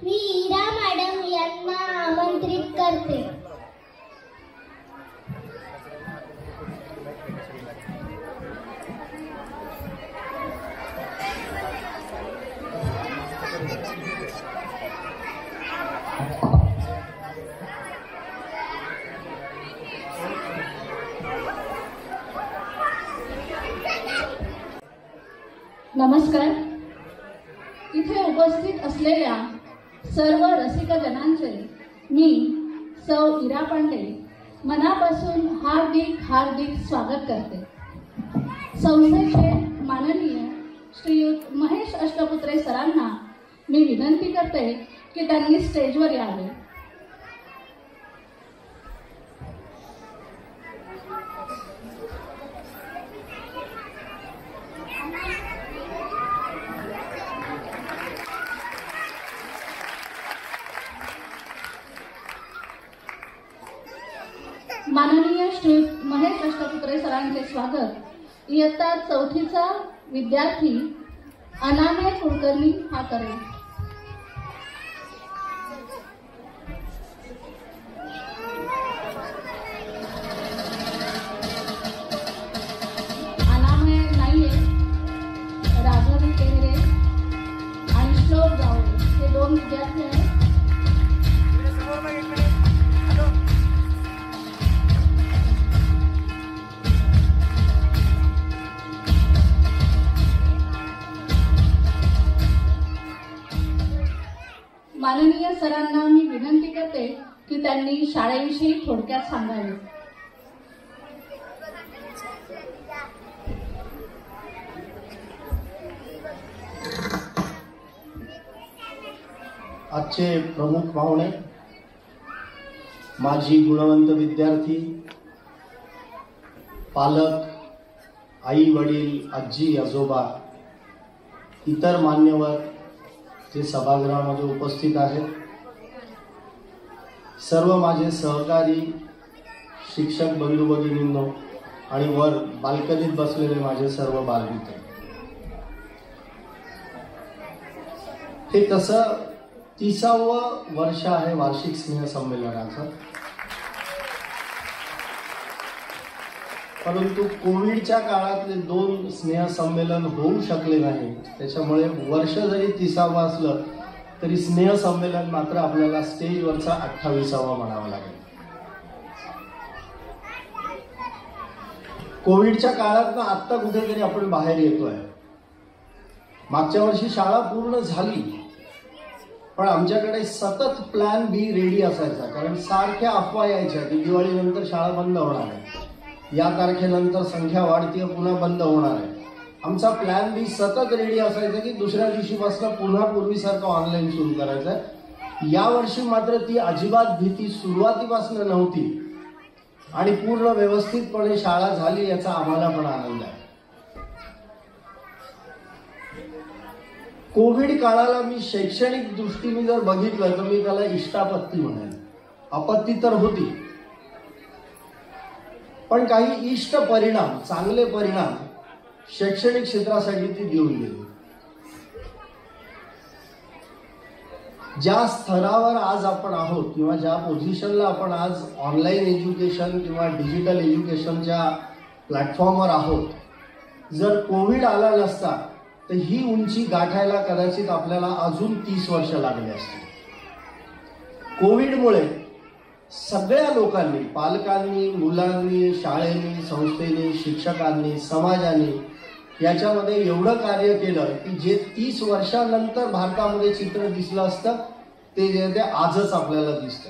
मी इरा madam यांना आमंत्रित करते. नमस्कार. इथे उपस्थित असलेल्या सर्व रसिकजनांचे मी सौ इरा पांडे मनापासून हार्दिक स्वागत करते. संस्थेचे माननीय श्रीयुत महेश अष्टपुत्रे सरांना मी विनंती करते की त्यांनी स्टेजवर यावे. माननीय श्री महेश अष्टपुत्रे सरांचे स्वागत इयत्ता 4थीचा विद्यार्थी अनामे कुलकर्णी हा करेल. अनामे नाईये, राघवी टेहरे आणि श्लोक गावडे हे 2 विद्यार्थी आहेत. माननीय सरांना मी विनंती करते की त्यांनी शाळेविषयी थोडक्यात सांगावे. आजचे प्रमुख पाहुणे, माजी गुणवंत विद्यार्थी, पालक, आई वडील, आजी आजोबा, इतर मान्यवर जे सभागृहामध्ये उपस्थित आहेत, सर्व माझे सहकारी, शिक्षक बंधू भगिनींनो आणि वर बाल्कनीत बसलेले माझे सर्व बालमित्र, हे तसं 30वं वर्ष आहे वार्षिक स्नेह संमेलनाचं. परंतु कोविडच्या काळातले 2 स्नेह संमेलन होऊ शकले नाही. त्याच्यामुळे वर्ष जरी 30वं असलं तरी स्नेह संमेलन मात्र आपल्याला स्टेजवरचा 28वा म्हणावा लागेल. कोविडच्या काळात आत्ता कुठेतरी आपण बाहेर येतोय. मागच्या वर्षी शाळा पूर्ण झाली, पण आमच्याकडे सतत प्लॅन बी रेडी असायचा. कारण सारख्या अफवा यायच्या की दिवाळीनंतर शाळा बंद होणार आहे, या तारखेनंतर संख्या वाढतीये, पुन्हा बंद होणार आहे. आमचा प्लॅन बी सतत रेडी असायचा की दुसऱ्या दिवशीपासून पुन्हा पूर्वीसारखं ऑनलाईन सुरू करायचं. यावर्षी मात्र ती अजिबात भीती सुरुवातीपासून नव्हती आणि पूर्ण व्यवस्थितपणे शाळा झाली याचा आम्हाला पण आनंद आहे. कोविड काळाला मी शैक्षणिक दृष्टीने जर बघितलं तर मी त्याला इष्टापत्ती म्हणेन. आपत्ती तर होती, पण काही इष्ट परिणाम, चांगले परिणाम शैक्षणिक क्षेत्रासाठी ती देऊन गेली. ज्या स्तरावर आज आपण आहोत किंवा ज्या पोझिशनला आपण आज ऑनलाईन एज्युकेशन किंवा डिजिटल एज्युकेशनच्या प्लॅटफॉर्मवर आहोत, जर कोविड आला नसता तर ही उंची गाठायला कदाचित आपल्याला अजून 30 वर्ष लागली असती. कोविडमुळे सगळ्या लोकांनी, पालकांनी, मुलांनी, शाळेने, संस्थेने, शिक्षकांनी, समाजाने याच्यामध्ये एवढं कार्य केलं की जे 30 वर्षानंतर भारतामध्ये चित्र दिसलं असतं ते आजच आपल्याला दिसतं.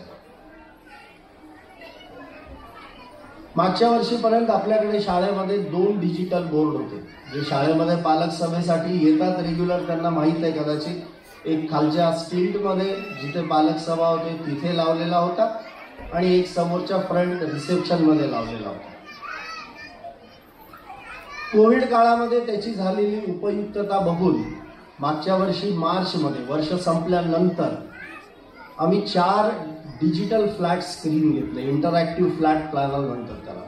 मागच्या वर्षीपर्यंत आपल्याकडे शाळेमध्ये 2 डिजिटल बोर्ड होते, जे शाळेमध्ये पालक सभेसाठी येतात रेग्युलर, त्यांना माहीत आहे कदाचित. एक खालच्या स्टिल्टमध्ये जिथे पालक सभा होते तिथे लावलेला होता आणि एक समोरच्या फ्रंट रिसेप्शन मध्ये लावलेला होता. कोविड काळामध्ये त्याची झालेली उपयुक्तता बघून मागच्या वर्षी मार्च मध्ये, वर्ष संपल्यानंतर, आम्ही 4 डिजिटल फ्लॅट स्क्रीन घेतले. इंटरॅक्टिव्ह फ्लॅट प्लॅनर म्हणतात त्याला.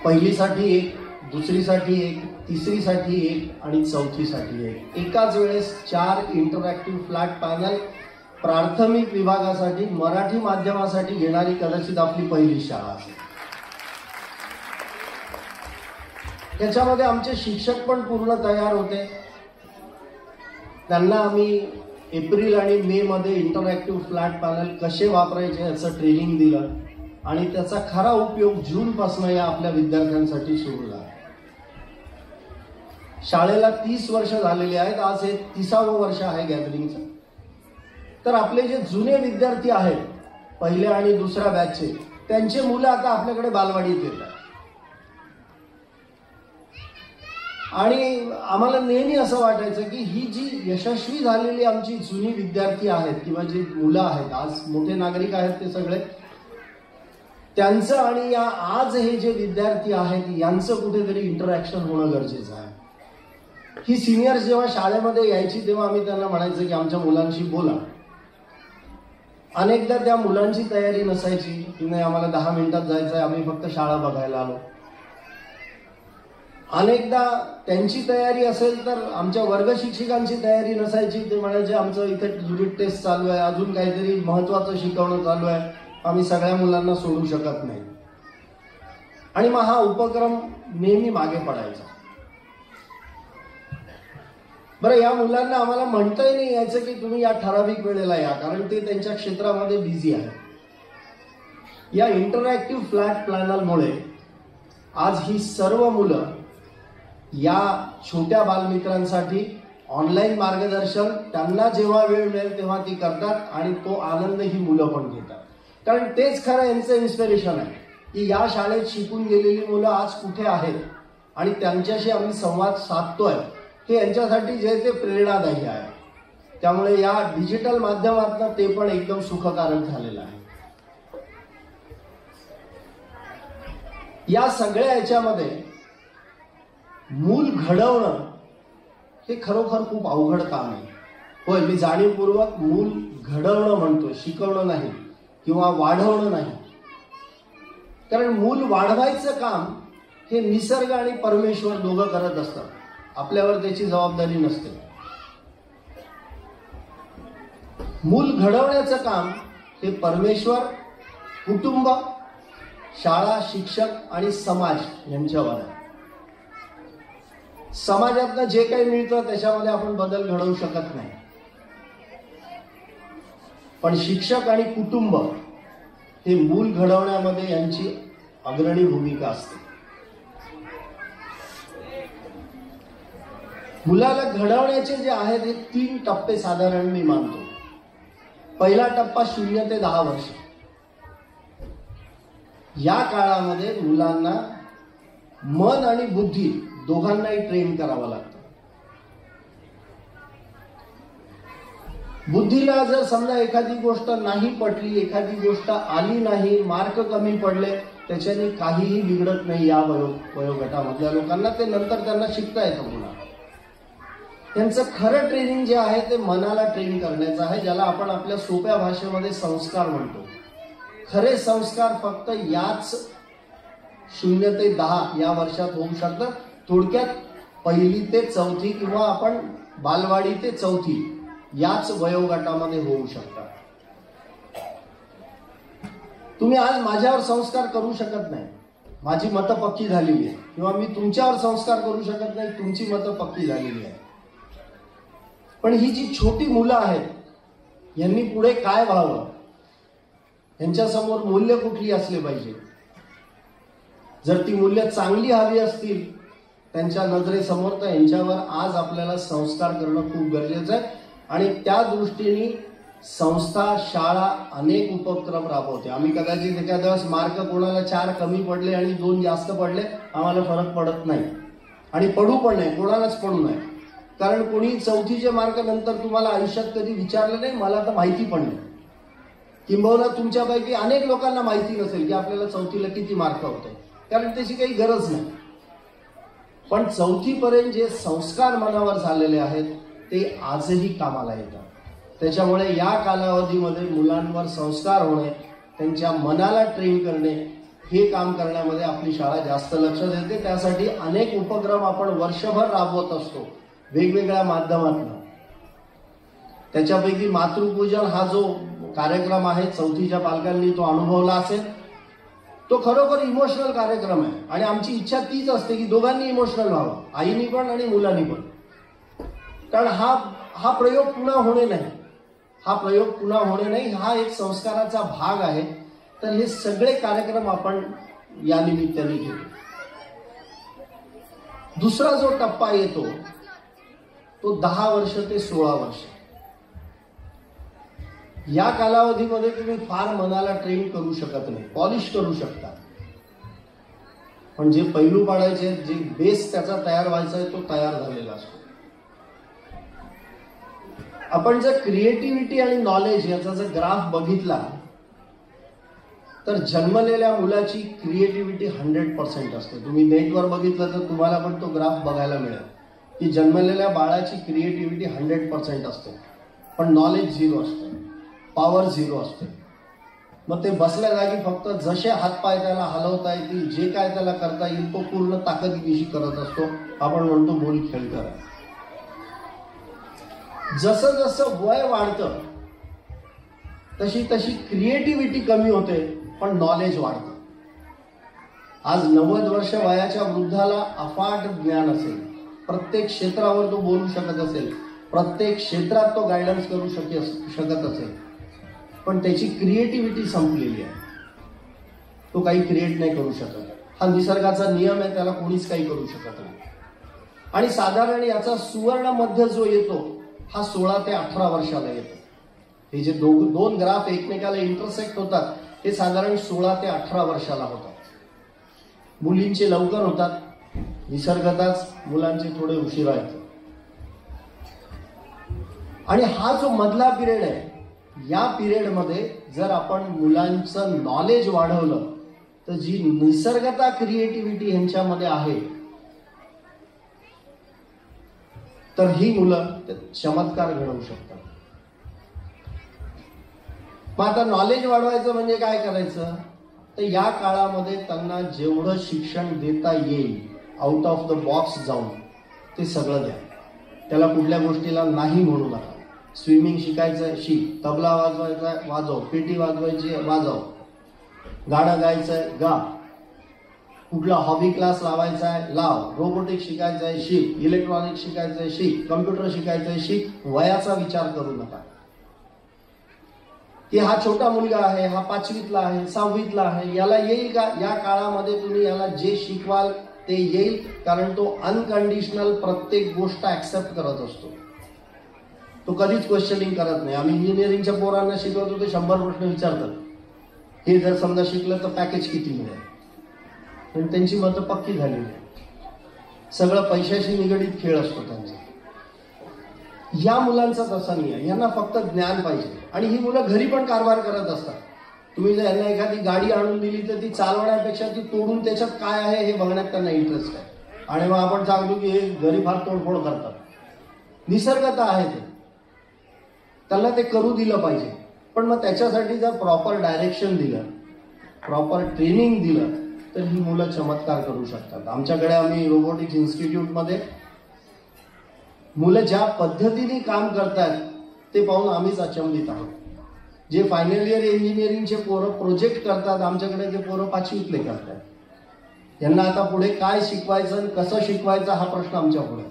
पहिलीसाठी 1, दुसरीसाठी 1, तिसरीसाठी एक आणि चौथीसाठी एक. एकाच वेळेस 4 इंटरॅक्टिव्ह फ्लॅट पॅनल प्राथमिक विभागासाठी मराठी माध्यमासाठी घेणारी कदाचित आपली पहिली शाळा असेल. त्याच्यामध्ये आमचे शिक्षक पण पूर्ण तयार होते. त्यांना आम्ही एप्रिल आणि मे मध्ये इंटरॅक्टिव्ह फ्लॅट पॅनल कसे वापरायचे याचं ट्रेनिंग दिलं आणि त्याचा खरा उपयोग जून पासून या आपल्या विद्यार्थ्यांसाठी सुरू झाला. शाळेला 30 वर्ष झालेली आहेत. आज हे 30वं वर्ष आहे गॅदरिंगचं. तर आपले जे जुने विद्यार्थी आहेत पहिल्या आणि दुसऱ्या बॅचचे, त्यांचे मुलं आता आपल्याकडे बालवाडीत येतात. आणि आम्हाला नेहमी असं वाटायचं की ही जी यशस्वी झालेली आमची जुनी विद्यार्थी आहेत किंवा जी मुलं आहेत, आज मोठे नागरिक आहेत ते सगळे, त्यांचं आणि या आज हे जे विद्यार्थी आहेत यांचं कुठेतरी इंटरॅक्शन होणं गरजेचं आहे. ही सिनियर्स जेव्हा शाळेमध्ये यायची तेव्हा आम्ही त्यांना म्हणायचं की आमच्या मुलांशी बोला. अनेकदा त्या मुलांची तयारी नसायची की नाही आम्हाला 10 मिनिटात जायचं आहे, आम्ही फक्त शाळा बघायला आलो. अनेकदा त्यांची तयारी असेल तर आमच्या वर्ग शिक्षकांची तयारी नसायची. ते म्हणायचे आमचं इथे युनिट टेस्ट चालू आहे, अजून काहीतरी महत्वाचं शिकवणं चालू आहे, आम्ही सगळ्या मुलांना सोडू शकत नाही. आणि मग हा उपक्रम नेहमी मागे पडायचा. बरं, या मुलांना आम्हाला म्हणताही नाही यायचं की तुम्ही या ठराविक वेळेला या, कारण ते त्यांच्या क्षेत्रामध्ये बिझी आहे. या इंटरॅक्टिव्ह फ्लॅट पॅनलमुळे आज ही सर्व मुलं या छोट्या बालमित्रांसाठी ऑनलाईन मार्गदर्शन त्यांना जेव्हा वेळ मिळेल तेव्हा ती करतात आणि तो आनंद ही मुलं पण घेतात. कारण तेच खरं यांचं इन्स्पिरेशन आहे की या शाळेत शिकून गेलेली मुलं आज कुठे आहेत आणि त्यांच्याशी आम्ही संवाद साधतोय हे यांच्यासाठी जे ते प्रेरणादायी आहे. त्यामुळे या डिजिटल माध्यमातून ते पण एकदम सुखकारक झालेलं आहे. या सगळ्या याच्यामध्ये मूल घडवणं हे खरोखर खूप अवघड काम आहे. होय, मी जाणीवपूर्वक मूल घडवणं म्हणतो, शिकवणं नाही किंवा वाढवणं नाही. कारण मूल वाढवायचं काम हे निसर्ग आणि परमेश्वर दोघं करत असतात. आपल्यावर त्याची जबाबदारी नसते. मूल घडवण्याचं काम हे परमेश्वर, कुटुंब, शाळा, शिक्षक आणि समाज यांच्यावर आहे. समाजातनं जे काही मिळतं त्याच्यामध्ये आपण बदल घडवू शकत नाही, पण शिक्षक आणि कुटुंब हे मूल घडवण्यामध्ये यांची अग्रणी भूमिका असते. मुलाला घडवण्याचे जे आहेत हे 3 टप्पे साधारण मी मानतो. पहिला टप्पा 0 ते 10 वर्ष. या काळामध्ये मुलांना मन आणि बुद्धी दोघांनाही ट्रेन करावं लागतं. बुद्धीला जर समजा एखादी गोष्ट नाही पटली, एखादी गोष्ट आली नाही, मार्क कमी पडले, त्याच्याने काहीही बिघडत नाही. या वयोगटामधल्या लोकांना ते नंतर त्यांना शिकता येतं. पुन्हा त्यांचं खरं ट्रेनिंग जे आहे ते मनाला ट्रेन करण्याचं आहे, ज्याला आपण आपल्या सोप्या भाषेमध्ये संस्कार म्हणतो. खरे संस्कार फक्त याच 0 ते 10 या वर्षात होऊ शकतात. थोडक्यात 1ली ते 4थी किंवा आपण बालवाडी ते 4थी याच वयोगटामध्ये होऊ शकतात. तुम्ही आज माझ्यावर संस्कार करू शकत नाही, माझी मतं पक्की झालेली आहे, किंवा मी तुमच्यावर संस्कार करू शकत नाही, तुमची मतं पक्की झालेली आहे. पण ही जी छोटी मुलं आहेत यांनी पुढे काय व्हावं, यांच्यासमोर मूल्य कुठली असले पाहिजे. जर ती मूल्य चांगली हवी असतील त्यांच्या नजरेसमोर, तर यांच्यावर आज आपल्याला संस्कार करणं खूप गरजेचं आहे. आणि त्या दृष्टीने संस्था, शाळा अनेक उपक्रम राबवते. आम्ही कदाचित एखाद्या वेळेस मार्क कोणाला 4 कमी पडले आणि 2 जास्त पडले, आम्हाला फरक पडत नाही आणि पडू पण नाही, कोणालाच पडू नये. कारण कोणी 4थीचे मार्क नंतर तुम्हाला आयुष्यात कधी विचारलं नाही, मला तर माहिती पण नाही. किंबहुना तुमच्यापैकी अनेक लोकांना माहिती नसेल की आपल्याला 4थीला किती मार्क होते, कारण त्याची काही गरज नाही. पण 4थी पर्यंत जे संस्कार मनावर झालेले आहेत ते आजही कामाला येतात. त्याच्यामुळे या कालावधीमध्ये मुलांवर संस्कार होणे, त्यांच्या मनाला ट्रेन करणे हे काम करण्यामध्ये आपली शाळा जास्त लक्ष देते. त्यासाठी अनेक उपक्रम आपण वर्षभर राबवत असतो वेगवेगळ्या माध्यमातून. त्याच्यापैकी मातृपूजन हा जो कार्यक्रम आहे, चौथीच्या पालकांनी तो अनुभवला असेल. तो खरोखर इमोशनल कार्यक्रम आहे आणि आमची इच्छा तीच असते की दोघांनी इमोशनल व्हावं, आईनी पण आणि मुलांनी पण. कारण हा प्रयोग पुन्हा होणे नाही, हा एक संस्काराचा भाग आहे. तर हे सगळे कार्यक्रम आपण या निमित्ताने घेतो. दुसरा जो टप्पा येतो तो 10 वर्ष ते 16 वर्ष. या कालावधीमध्ये तुम्ही फार मनाला ट्रेन करू शकत नाही, पॉलिश करू शकता, पण जे पैलू पाडायचे, जे बेस त्याचा तयार व्हायचा आहे तो तयार झालेला असतो. आपण जर क्रिएटिव्हिटी आणि नॉलेज याचा जर ग्राफ बघितला तर जन्मलेल्या मुलाची क्रिएटिव्हिटी 100% असते. तुम्ही नेटवर बघितलं तर तुम्हाला पण तो ग्राफ बघायला मिळेल की जन्मलेल्या बाळाची क्रिएटिव्हिटी 100% असते, पण नॉलेज 0 असते, पॉवर 0 असते. मग ते बसल्या जागी फक्त जसे हातपाय त्याला हलवता येतील, जे काय त्याला करता येईल तो पूर्ण ताकदीनिशी करत असतो. आपण म्हणतो बोल खेळ करा. जसं जसं वय वाढतं तशी तशी क्रिएटिव्हिटी कमी होते, पण नॉलेज वाढतं. आज 90 वर्ष वयाच्या वृद्धाला अफाट ज्ञान असेल, प्रत्येक क्षेत्रावर तो बोलू शकत असेल, प्रत्येक क्षेत्रात तो गायडन्स करू शकत असेल, पण त्याची क्रिएटिव्हिटी संपलेली आहे. तो काही क्रिएट नाही करू शकत. हा निसर्गाचा नियम आहे, त्याला कोणीच काही करू शकत नाही. आणि साधारण याचा सुवर्ण मध्य जो येतो हा 16 ते 18 वर्षाला येतो. हे जे दोन ग्राफ एकमेकाला इंटरसेक्ट होतात ते साधारण 16 ते 18 वर्षाला होतात. मुलींचे लवकर होतात, निसर्गताच मुलांचे थोडे उशिरा येतात. आणि हा जो मधला पिरियड आहे, या पिरियडमध्ये जर आपण मुलांचं नॉलेज वाढवलं तर जी निसर्गता क्रिएटिव्हिटी यांच्यामध्ये आहे तर ही मुलं चमत्कार घडवू शकतात. मग आता नॉलेज वाढवायचं म्हणजे काय करायचं, तर या काळामध्ये त्यांना जेवढं शिक्षण देता येईल आउट ऑफ द बॉक्स जाऊन ते सगळं द्या. त्याला कुठल्या गोष्टीला नाही म्हणू नका. स्विमिंग शिकायचं शिक, तबला वाजवायचा वाजव, पेटी वाजवायची वाजव, गाणं गायचंय गा, कुठला हॉबी क्लास लावायचा आहे लाव, रोबोटिक्स शिकायचं आहे शिक, इलेक्ट्रॉनिक्स शिकायचं आहे शिक, कम्प्युटर शिकायचं आहे शिक. वयाचा विचार करू नका की हा छोटा मुलगा आहे, हा 5वीतला आहे, 6वीतला आहे, याला येईल का. या काळामध्ये तुम्ही याला जे शिकवाल ते येईल, कारण तो अनकंडिशनल प्रत्येक गोष्ट ऍक्सेप्ट करत असतो. तो कधीच क्वेश्चनिंग करत नाही. आम्ही इंजिनिअरिंगच्या पोरांना शिकवतो ते 100 प्रश्न विचारतात. हे जर समजा शिकलं तर पॅकेज किती मिळेल, पण त्यांची मतं पक्की झालेली आहे. सगळं पैशाशी निगडीत खेळ असतो त्यांचा. या मुलांचा तसा नाही आहे. यांना फक्त ज्ञान पाहिजे. आणि ही मुलं घरी पण कारभार करत असतात. तुम्ही जर यांना एखादी गाडी आणून दिली तर ती चालवण्यापेक्षा ती तोडून त्याच्यात काय आहे हे बघण्यात त्यांना इंटरेस्ट आहे. आणि मग आपण सांगतो की हे घरी फार तोडफोड करतात. निसर्गता आहे ते, त्यांना ते करू दिलं पाहिजे. पण मग त्याच्यासाठी जर प्रॉपर डायरेक्शन दिलं, प्रॉपर ट्रेनिंग दिलं तर ही मुलं चमत्कार करू शकतात. आमच्याकडे आम्ही रोबोटिक्स इन्स्टिट्यूटमध्ये मुलं ज्या पद्धतीने काम करतात ते पाहून आम्हीच अचंबित आहोत. जे फायनल इयर इंजिनिअरिंगचे पोरं प्रोजेक्ट करतात, आमच्याकडे ते पोरं 5वीतले करतात. यांना आता पुढे काय शिकवायचं आणि कसं शिकवायचं हा प्रश्न आमच्या पुढे.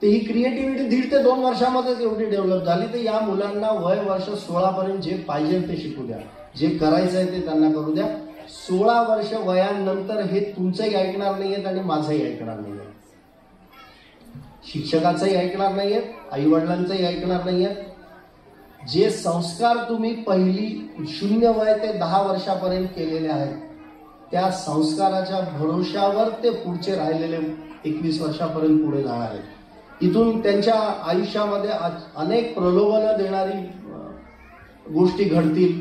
तर ही क्रिएटिव्हिटी 1.5 ते 2 वर्षामध्येच एवढी डेव्हलप झाली. तर या मुलांना वय वर्ष 16 पर्यंत जे पाहिजे ते शिकू द्या, जे करायचं आहे ते त्यांना करू द्या. 16 वर्ष वयानंतर हे तुमचंही ऐकणार नाहीयेत आणि माझंही ऐकणार नाहीये, शिक्षकाचंही ऐकणार नाहीयेत, आई वडिलांचंही ऐकणार नाहीयेत. जे संस्कार तुम्ही पहिली 0 वय ते 10 वर्षापर्यंत केलेले आहेत त्या संस्काराच्या भरोशावर ते पुढचे राहिलेले 21 वर्षापर्यंत पुढे जाणार आहेत. इथून त्यांच्या आयुष्यामध्ये अनेक प्रलोभनं देणारी गोष्टी घडतील.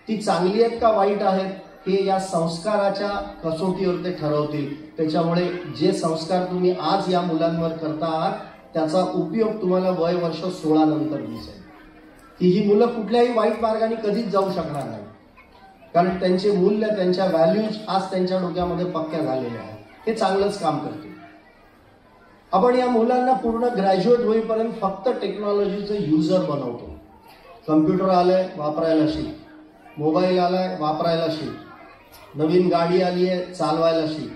ती चांगली आहेत का वाईट आहेत हे या संस्काराच्या कसोटीवर ते ठरवतील. त्याच्यामुळे जे संस्कार तुम्ही आज या मुलांवर करता आहात त्याचा उपयोग तुम्हाला वय वर्ष 16 नंतर दिसेल. की ही मुलं कुठल्याही वाईट मार्गाने कधीच जाऊ शकणार नाही. कारण त्यांचे मूल्य, त्यांच्या व्हॅल्यूज आज त्यांच्या डोक्यामध्ये पक्क्या झालेल्या आहेत. हे चांगलंच काम करते. आपण या मुलांना पूर्ण ग्रॅज्युएट होईपर्यंत फक्त टेक्नॉलॉजीचं युजर बनवतो. कम्प्युटर आलंय, वापरायला शिक. मोबाईल आलाय, वापरायला शिक. नवीन गाडी आली आहे, चालवायला शिक.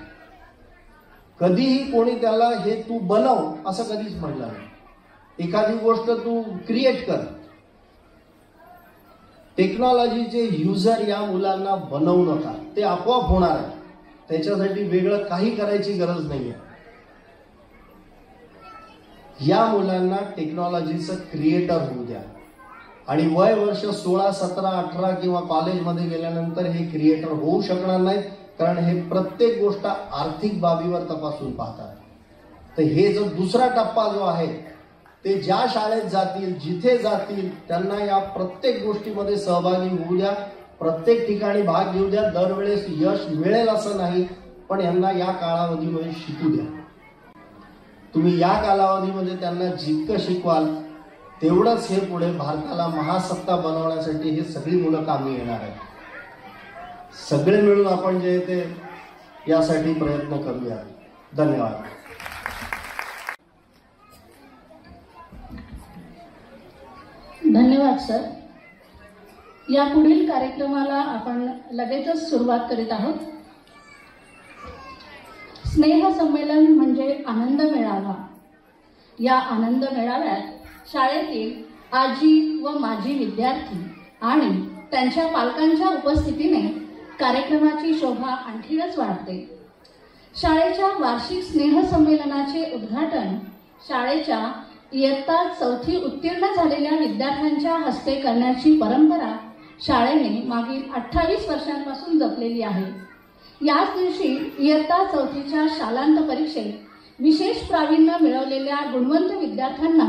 कधीही कोणी त्याला हे तू बनव असं कधीच म्हटलं नाही. एखादी गोष्ट तू क्रिएट कर. टेक्नॉलॉजीचे युजर या मुलांना बनवू नका. ते आपोआप होणार आहे. त्याच्यासाठी वेगळं काही करायची गरज नाही आहे. या मुलांना टेक्नॉलॉजीचं क्रिएटर होऊ द्या. आणि वय वर्ष 16, 17, 18 किंवा कॉलेजमध्ये गेल्यानंतर हे क्रिएटर होऊ शकणार नाहीत, कारण हे प्रत्येक गोष्ट आर्थिक बाबीवर तपासून पाहतात. तर हे जो दुसरा टप्पा जो आहे, ते ज्या शाळेत जातील, जिथे जातील, त्यांना या प्रत्येक गोष्टीमध्ये सहभागी होऊ द्या. प्रत्येक ठिकाणी भाग घेऊ द्या. दरवेळेस यश मिळेल असं नाही, पण यांना या कालावधीमध्ये शिकू द्या. तुम्ही या कालावधीमध्ये त्यांना जितकं शिकवाल तेवढंच हे पुढे भारताला महासत्ता बनवण्यासाठी हे सगळी मुलं कामी येणार आहेत. सगळे मिळून आपण जे ते यासाठी प्रयत्न करूया. धन्यवाद. धन्यवाद सर. या पुढील कार्यक्रमाला आपण लगेचच सुरुवात करीत आहोत. स्नेह संमेलन म्हणजे आनंद मेळावा. या आनंद मेळाव्यात शाळेतील आजी व माजी विद्यार्थी आणि त्यांच्या पालकांच्या उपस्थितीने कार्यक्रमाची शोभा आणखीनच वाढते. शाळेच्या वार्षिक स्नेह संमेलनाचे उद्घाटन शाळेच्या इयत्ता 4थी उत्तीर्ण झालेल्या विद्यार्थ्यांच्या हस्ते करण्याची परंपरा शाळेने मागील 28 वर्षांपासून जपलेली आहे. याच दिवशी इयत्ता 4थीच्या शालांत परीक्षेत विशेष प्रावीण्य मिळवलेल्या गुणवंत विद्यार्थ्यांना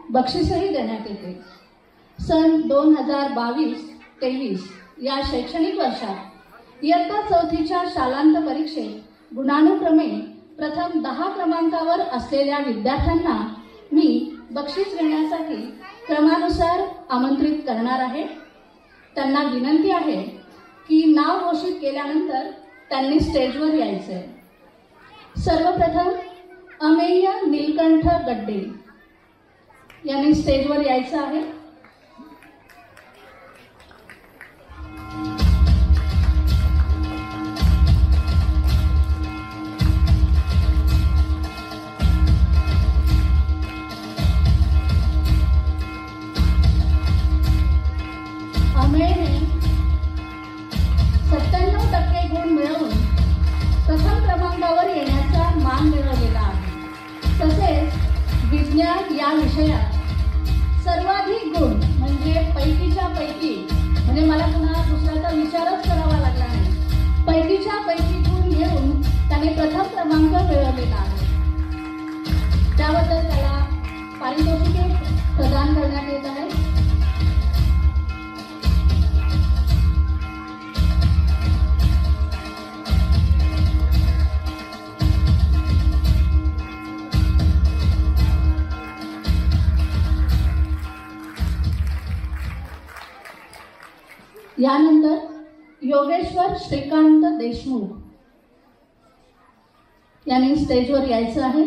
बक्षीसही देण्यात येते. सन 2022-23 या शैक्षणिक वर्षात इयत्ता 4थीच्या शालांत परीक्षेत गुणानुक्रमे प्रथम 10 क्रमांकावर असलेल्या विद्यार्थ्यांना मी बक्षीस घेण्यासाठी क्रमानुसार आमंत्रित करणार आहे. त्यांना विनंती आहे की नाव घोषित केल्यानंतर त्यांनी स्टेजवर यायचे. सर्वप्रथम अमेय नीलकंठ गड्डे यांनी स्टेजवर यायचं आहे. अमेयने 97% गुण मिळवून प्रथम क्रमांकावर येण्याचा मान मिळवलेला आहे. तसेच विज्ञान या विषयात सर्वाधिक गुण म्हणजे पैकीच्या पैकी, म्हणजे मला पुन्हा दुसऱ्याचा विचारच करावा लागला नाही, पैकीच्या पैकी गुण घेऊन त्याने प्रथम क्रमांक मिळवलेला आहे. त्याबद्दल त्याला पारितोषिके प्रदान करण्यात येत आहे. यानंतर योगेश्वर श्रीकांत देशमुख यांनी स्टेजवर यायचं आहे.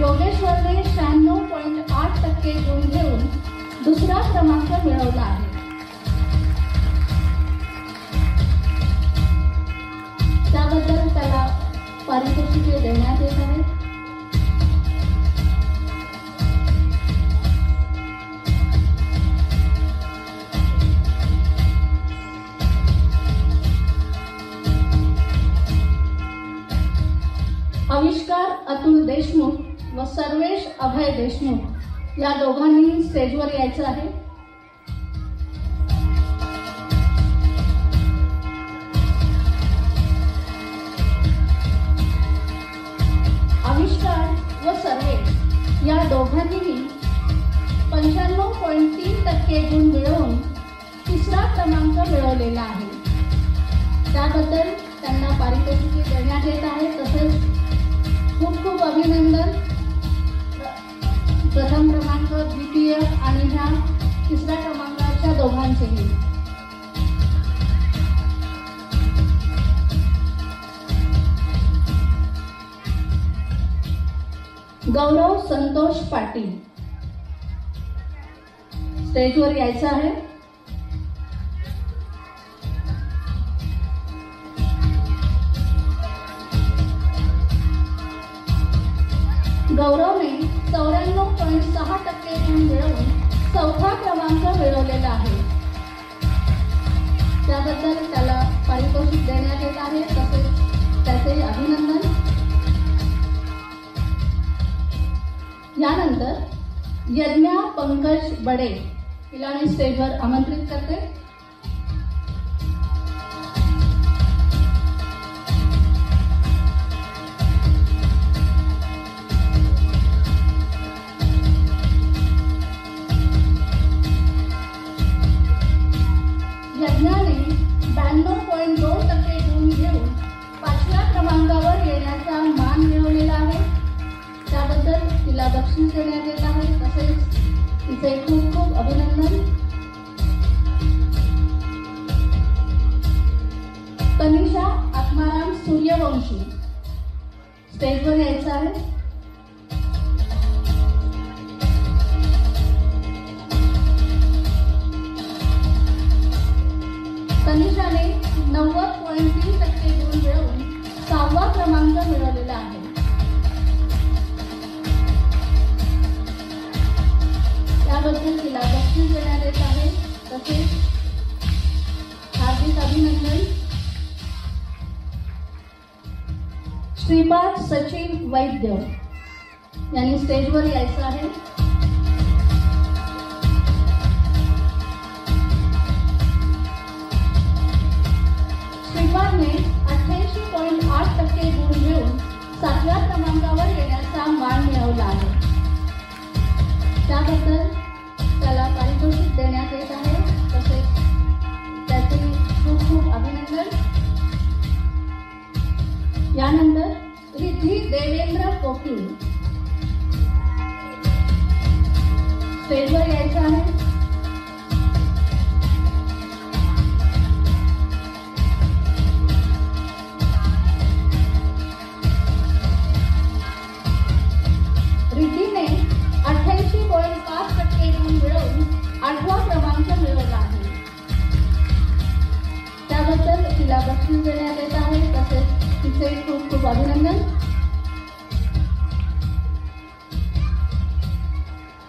योगेश्वरने 96.8% गुण घेऊन दुसरा क्रमांक मिळवला आहे. त्याबद्दल त्याला पारितोषिके देण्यात येत आहे. आविष्कार अतुल देशमुख व सर्वेश अभय देशमुख या दोघांनी स्टेजवर यायचं आहे. आविष्कार व सर्वेश या दोघांनीही 95.3% गुण मिळवून तिसरा क्रमांक क्रमांक मिळवलेला आहे. त्याबद्दल त्यांना पारितोषिके देण्यात येत आहे. तसेच खूप खूप अभिनंदन प्रथम क्रमांक, द्वितीय आणि ह्या तिसऱ्या क्रमांकाच्या दोघांचेही. गौरव संतोष पाटील स्टेजवर यायचं आहे. गौरवने 94.6% गुण मिळवून चौथा क्रमांक मिळवलेला आहे. त्याबद्दल त्याला पारितोषिक देण्यात येत आहे. तसेच त्याचे अभिनंदन. यानंतर यज्ञा पंकज बडे तिला मी स्टेजवर आमंत्रित करते. यज्ञाने 92.2% गुण घेऊन 5व्या क्रमांकावर येण्याचा मान मिळवलेला आहे. त्याबद्दल तिला बक्षीस देण्यात येत आहे. तसेच तिचे खूप खूप अभिनंदन. तनिषा आत्माराम सूर्यवंशी स्टेजवर यायचं आहे. तनिषाने 90.3% गुण मिळवून 6वा क्रमांक मिळवलेला आहे. त्याबद्दल तिला बक्षीस देण्यात येत आहे. तसेच हार्दिक अभिनंदन. श्रीपाद सचिन वैद्य यांनी स्टेजवर यायचं आहे. श्रीपादने 88.8% गुण मिळवून 7व्या क्रमांकावर येण्याचा मान मिळवला आहे. त्याबद्दल त्याला पारितोषिक देण्यात येत आहे. तसेच त्याचे खूप खूप अभिनंदन. यानंतर रिद्धी देवेंद्र कोकिळ स्टेजवर यायचं आहे. रिद्धीने 88.5% गुण मिळवून 8वा क्रमांक मिळवला आहे. त्याबद्दल तिला बक्षीस देण्यात येत आहे. तसेच तिचे खूप खूप अभिनंदन.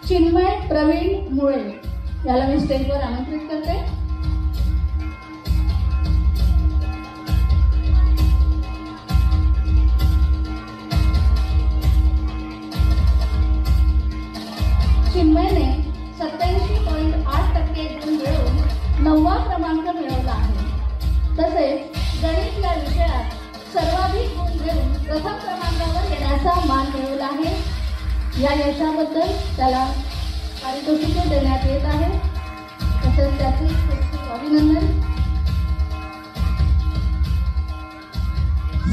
चिन्मय प्रवीण मुळे याला मी स्टेजवर आमंत्रित करते. चिन्मयने 87.8% गुण मिळवून 9वा क्रमांक मिळवला आहे. तसेच गणित या विषयात सर्वाधिक गुण घेऊन प्रथम क्रमांकावर येण्याचा मान मिळवला आहे. या यशाबद्दल त्याला पारितोषिके देण्यात येत आहे. तसेच त्याचे खूप खूप अभिनंदन.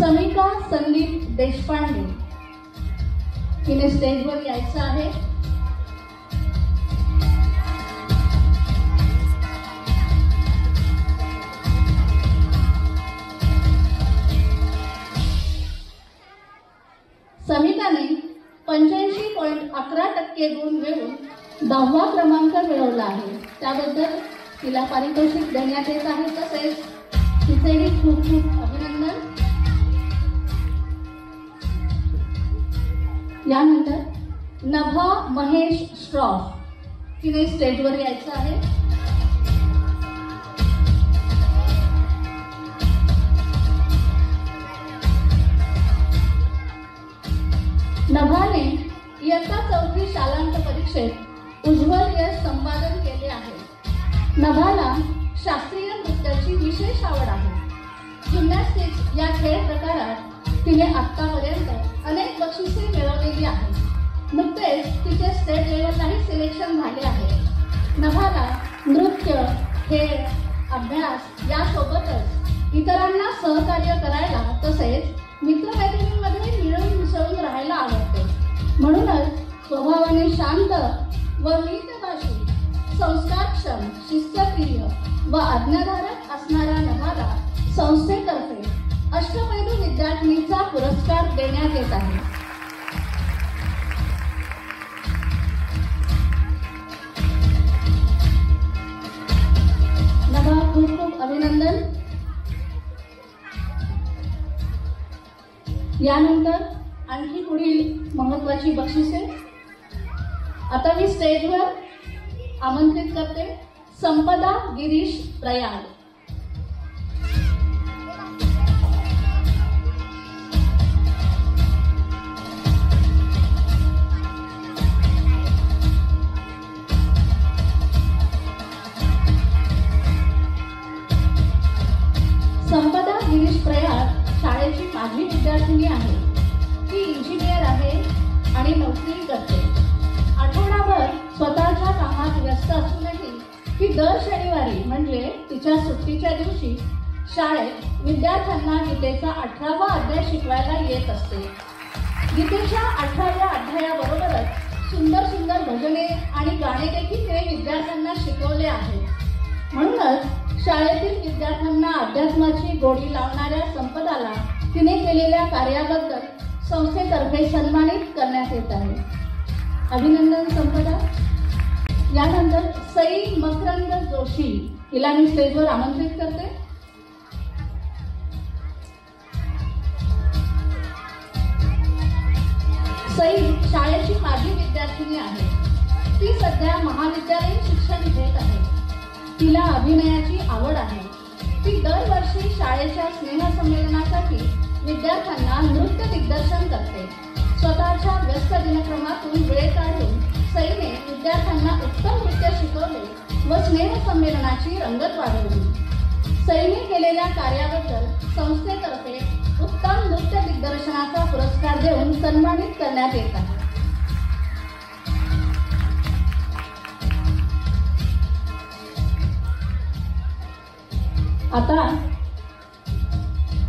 समिका संदीप देशपांडे तिने स्टेजवर यायचं आहे. समिकाने 85.11% गुण मिळवून 10वा क्रमांक मिळवला आहे. त्याबद्दल तिला पारितोषिक देण्यात येत आहे. तसेच तिचेही खूप खूप अभिनंदन. यानंतर नभा महेश श्रॉफ तिने स्टेजवर यायचं आहे. नभाने इयत्ता 4थी शालांत परीक्षेत उज्ज्वल यश संपादन केले आहे. नभाला शास्त्रीय नृत्याची विशेष आवड आहे. जिम्नॅस्टिक्स या खेळ प्रकारात तिने आतापर्यंत अनेक बक्षिसे मिळवलेली आहेत. नुकतेच तिचे स्टेट लेवललाही सिलेक्शन झाले आहे. नभाला नृत्य, खेळ अभ्यास यासोबतच इतरांना सहकार्य करायला तसेच मित्रमैत्रिणींमध्ये मिळून मिसळून राहायला आवडते. म्हणूनच स्वभावाने शांत व मितभाषी, संस्कारक्षम, शिस्तप्रिय व आज्ञाधारक असणारा नभाला संस्थेतर्फे अष्टपैलू विद्यार्थिनीचा पुरस्कार देण्यात येत आहे. नभा, खूप खूप अभिनंदन. यानंतर आणखी पुढील महत्त्वाची बक्षिसे. आता मी स्टेजवर आमंत्रित करते संपदा गिरीश प्रयाग. संपदा गिरीश प्रयाग शाळेची माजी विद्यार्थिनी आहे. ती इंजिनियर आहे आणि नोकरी करते. आठवडाभर स्वतःच्या कामात व्यस्त असूनही ती दर शनिवारी म्हणजे तिच्या सुट्टीच्या दिवशी शाळेत विद्यार्थ्यांना गीतेचा 18वा अध्याय शिकवायला येत असते. गीतेच्या 18व्या अध्यायाबरोबरच सुंदर सुंदर भजने आणि गाणे देखील तिने विद्यार्थ्यांना शिकवले आहेत. म्हणूनच शाळेतील विद्यार्थ्यांना अध्यात्माची गोडी लावणाऱ्या संपदाला तिने केलेल्या कार्याबद्दल संस्थेतर्फे सन्मानित करण्यात येत आहे. अभिनंदन संपदा. यानंतर सई मकरंद जोशी हिला मी स्टेजवर आमंत्रित करते. सई शाळेची माजी विद्यार्थिनी आहे. ती सध्या महाविद्यालयीन शिक्षण घेत आहे. तिला अभिनयाची आवड आहे. ती दरवर्षी शाळेच्या स्नेहसंमेलनासाठी विद्यार्थ्यांना नृत्य दिग्दर्शन करते. स्वतःच्या व्यस्त दिनक्रमातून वेळ काढून सईने विद्यार्थ्यांना उत्तम नृत्य शिकवले व स्नेहसंमेलनाची रंगत वाढवली. सईने केलेल्या कार्याबद्दल संस्थेतर्फे उत्तम नृत्य दिग्दर्शनाचा पुरस्कार देऊन सन्मानित करण्यात येत आहे.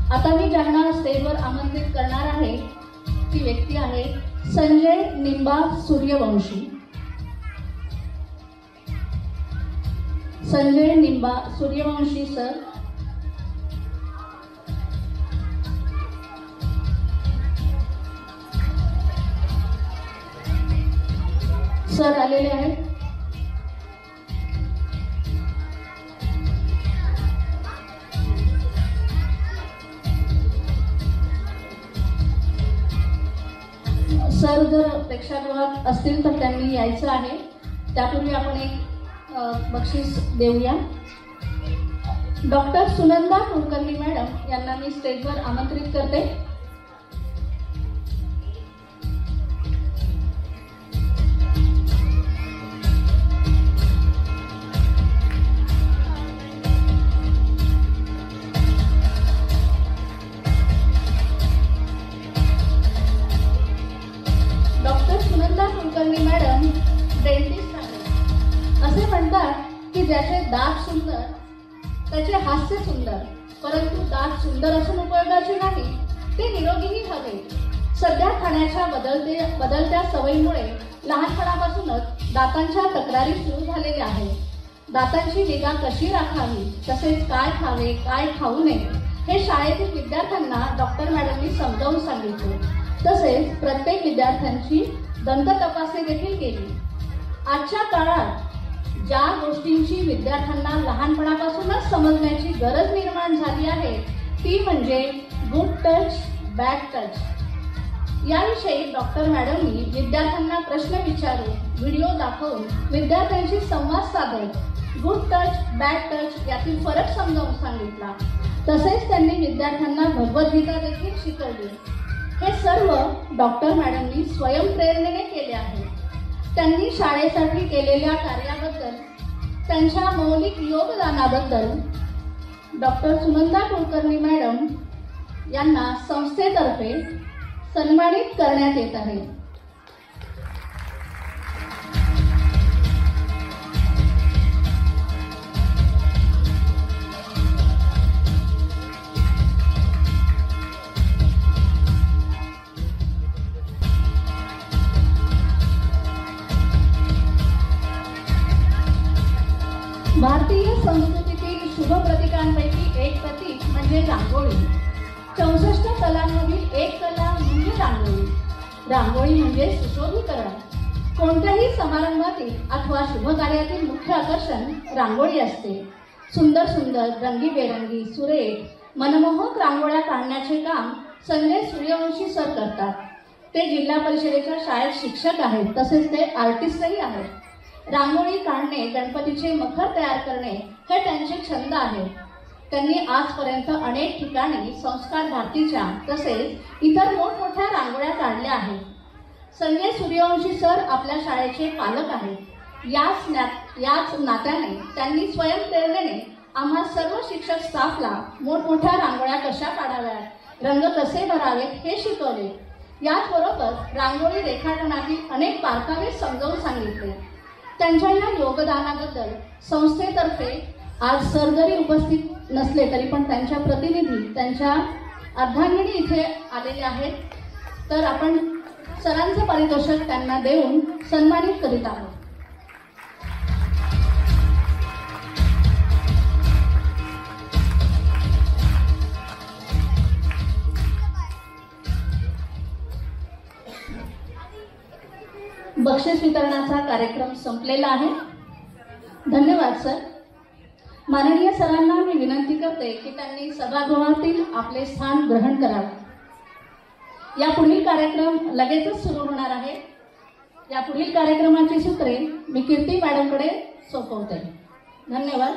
आता मी ज्यांना स्टेजवर आमंत्रित करणार आहे ती व्यक्ती आहे संजय निंबा सूर्यवंशी. संजय निंबा सूर्यवंशी सर. सर आलेले आहेत. सर जर प्रेक्षागृहात असतील तर त्यांनी यायचं आहे. त्यापूर्वी आपण एक बक्षीस देऊया. डॉक्टर सुनंदा कुलकर्णी मॅडम यांना मी स्टेजवर आमंत्रित करते. कुलकर्णी मॅडम डेंटिस्ट आहेत. असे म्हणतात की ज्याचे दात सुंदर त्याचे हास्य सुंदर, परंतु दात सुंदर असून उपयोगाचे नाही, ते निरोगीही हवे. सध्या खाण्याच्या बदलत्या सवयीमुळे लहानपणापासूनच दातांच्या तक्रारी सुरू झालेल्या आहेत. दातांची निगा कशी राखावी, तसेच काय खावे काय खाऊ नये हे शाळेतील विद्यार्थ्यांना डॉक्टर मॅडमनी समजावून सांगितले. तसेच प्रत्येक विद्यार्थ्यांची दंत तपासणी देखील केली. आजच्या काळात ज्या गोष्टींची विद्यार्थ्यांना लहानपणापासूनच समजण्याची गरज निर्माण झाली आहे ती म्हणजे गुड टच बॅड टच. याविषयी डॉक्टर मॅडमनी विद्यार्थ्यांना प्रश्न विचारून, व्हिडिओ दाखवून, विद्यार्थ्यांशी संवाद साधत गुड टच बॅड टच यातील फरक समजावून सांगितला. तसेच त्यांनी विद्यार्थ्यांना भगवद्गीता देखील शिकवली. हे सर्व डॉक्टर मॅडमनी स्वयंप्रेरणेने केले आहे. त्यांनी शाळेसाठी केलेल्या कार्याबद्दल, त्यांच्या मौलिक योगदानाबद्दल डॉक्टर सुनंदा कुलकर्णी मॅडम यांना संस्थेतर्फे सन्मानित करण्यात येत आहे. शुभ प्रतीकांपैकी एक प्रतीक म्हणजे रांगोळी. 64 कलांमधील एक कला म्हणजे रांगोळी. रांगोळी म्हणजे सुशोभीकरण. कोणत्याही समारंभातील अथवा शुभ कार्यातील मुख्य आकर्षण रांगोळी असते. सुंदर सुंदर रंगीबेरंगी सुरेख मनमोहक रांगोळ्या काढण्याचे काम संजय सूर्यवंशी सर करतात. ते जिल्हा परिषदेच्या शाळेत शिक्षक आहेत, तसेच ते आर्टिस्टही आहेत. रांगोळी काढणे, गणपतीचे मखर तयार करणे हे त्यांचे छंद आहेत. त्यांनी आजपर्यंत अनेक ठिकाणी संस्कार भारतीच्या तसेच इतर मोठमोठ्या रांगोळ्या काढल्या आहेत. संजय सूर्यवंशी सर आपल्या शाळेचे पालक आहेत. याच नात्याने त्यांनी स्वयंप्रेरणेने आम्हा सर्व शिक्षक स्टाफला मोठमोठ्या रांगोळ्या कशा काढाव्यात, रंग कसे भरावेत हे शिकवले. याचबरोबर रांगोळी रेखाटनातील अनेक बारकावे समजावून सांगितले. त्यांच्या या योगदानाबद्दल संस्थेतर्फे आज सर जरी उपस्थित नसले तरी पण त्यांच्या प्रतिनिधी, त्यांच्या अर्धांगिनी इथे आलेले आहेत. तर आपण सरांचं पारितोषिक त्यांना देऊन सन्मानित करीत आहोत. बक्षीस वितरणाचा कार्यक्रम संपलेला आहे. धन्यवाद सर. माननीय सरांना मी विनंती करते की त्यांनी सभागृहातील आपले स्थान ग्रहण करावे. या पुढील कार्यक्रम लगेचच सुरू होणार आहे. या पुढील कार्यक्रमाची सूत्रे मी कीर्ती मॅडमकडे सोपवते. धन्यवाद.